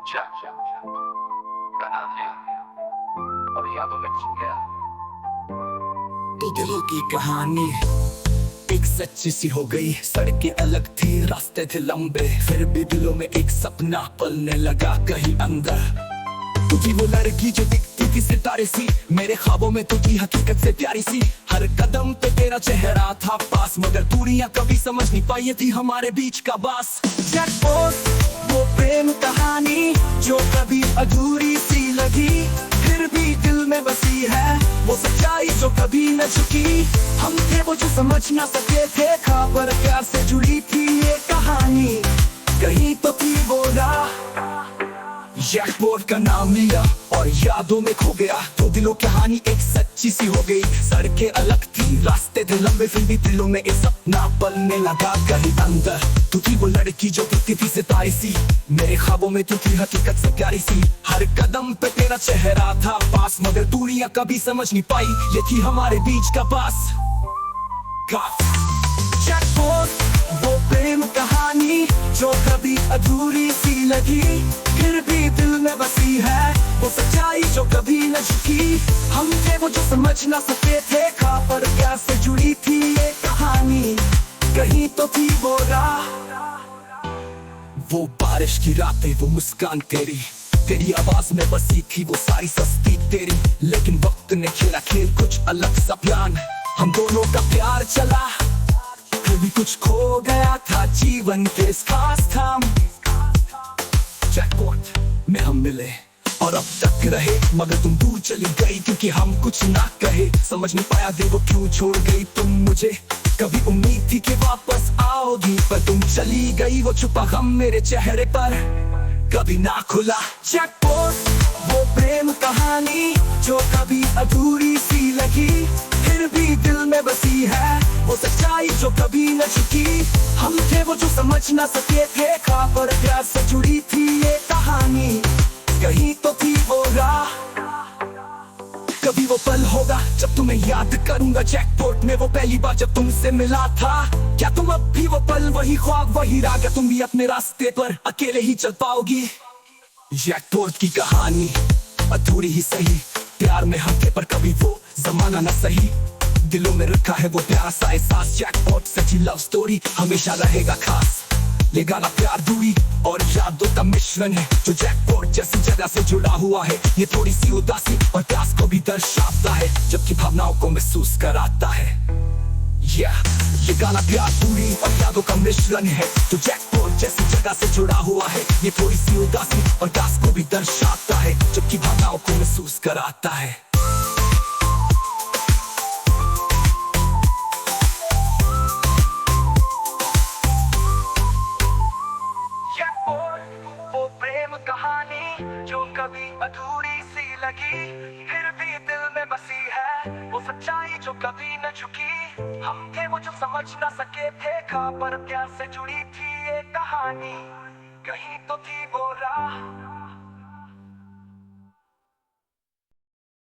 Jack, बना दिया और यादों में खो गया। दो दिलों की कहानी एक सच्ची सी हो गई। सड़कें अलग थी, रास्ते थे लंबे, फिर भी दिलों में एक सपना पलने लगा कहीं अंदर। तू थी वो लड़की जो दिखती थी सितारे सी, मेरे ख्वाबों में तू थी हकीकत से प्यारी सी। हर कदम पे तेरा चेहरा था पास, मगर दूरियां कभी समझ नहीं पाई, ये थी हमारे बीच का बास। जैकपॉट वो प्रेम कहानी जो कभी अधूरी सी लगी, फिर भी दिल में बसी है वो सच्चाई जो कभी न झुकी। हम थे वो जो समझ न सके थे, खबर प्यार से जुड़ी थी ये कहानी, कहीं तो थी वो राह। जैकपॉट का नाम लिया और यादों में खो गया। दो दिलों की कहानी एक सच्ची सी हो गई। सड़कें अलग थी, रास्ते थे लंबे, फिर भी दिलों में एक सपना पलने लगा कहीं अंदर। तू थी वो लड़की जो दिखती थी सितारे सी, मेरे ख्वाबों में तू थी हकीकत से प्यारी सी। हर कदम पे तेरा चेहरा था पास, मगर दूरियां कभी समझ नहीं पाई, ये थी हमारे बीच का बास। जैकपॉट वो प्रेम कहानी जो कभी अधूरी सी लगी, फिर भी दिल में बसी है वो सच्चाई जो कभी न झुकी। हम थे वो जो समझ न सके थे, खबर प्यार से जुड़ी थी ये कहानी, कहीं तो थी वो राह। वो बारिश की रातें, वो मुस्कान तेरी, तेरी आवाज में बसी थी वो सारी सस्ती तेरी। लेकिन वक्त ने खेला खेल कुछ अलग सा प्लान, हम दोनों का प्यार चला, फिर भी कुछ खो गया था जीवन के इस खास थाम। जैकपॉट में हम मिले और अब तक रहे, मगर तुम दूर चली गई क्योंकि हम कुछ ना कहे। समझ नहीं पाया दे वो क्यों छोड़ गई तुम मुझे, कभी उम्मीद थी कि वापस आओगी, पर तुम चली गई। वो छुपा गम मेरे चेहरे पर कभी ना खुला। जैकपॉट वो प्रेम कहानी जो कभी अधूरी सी लगी, फिर भी दिल में बसी है वो सच्चाई जो कभी न झुकी। हम थे वो जो समझ न सके थे, खबर प्यार से जुड़ी थी ये कहानी, कहीं तो थी वो राह। कभी वो पल होगा जब तुम्हें याद करूंगा, जैकपॉट में वो पहली बार जब तुमसे मिला था। क्या तुम अब भी वो पल, वही ख्वाब, वही राग, तुम भी अपने रास्ते पर अकेले ही चल पाओगी। जैकपॉट की कहानी अधूरी ही सही, प्यार में हम थे पर कभी वो जमाना न सही। दिलों में रखा है वो प्यारा सा एहसास, जैकपॉट सच्ची लव स्टोरी हमेशा रहेगा खास। ले गाना प्यार दूरी और यादों का मिश्रण है, जो जैकपॉट जैसी जगह से जुड़ा हुआ है। ये थोड़ी सी उदासी और प्यास को भी दर्शाता है, जबकि भावनाओं को महसूस कराता है। ये गाना प्यार दूरी और यादों का मिश्रण है, जो जैकपॉट जैसी जगह से जुड़ा हुआ है। ये थोड़ी सी उदासी और प्यास को भी दर्शाता है, जबकि भावनाओं को महसूस कराता है। वो प्रेम कहानी जो कभी अधूरी सी लगी, फिर भी दिल में बसी है वो सच्चाई जो कभी न झुकी। हम थे वो जो समझ न सके थे, खबर प्यार से जुड़ी थी ये कहानी, कहीं तो थी वो राह।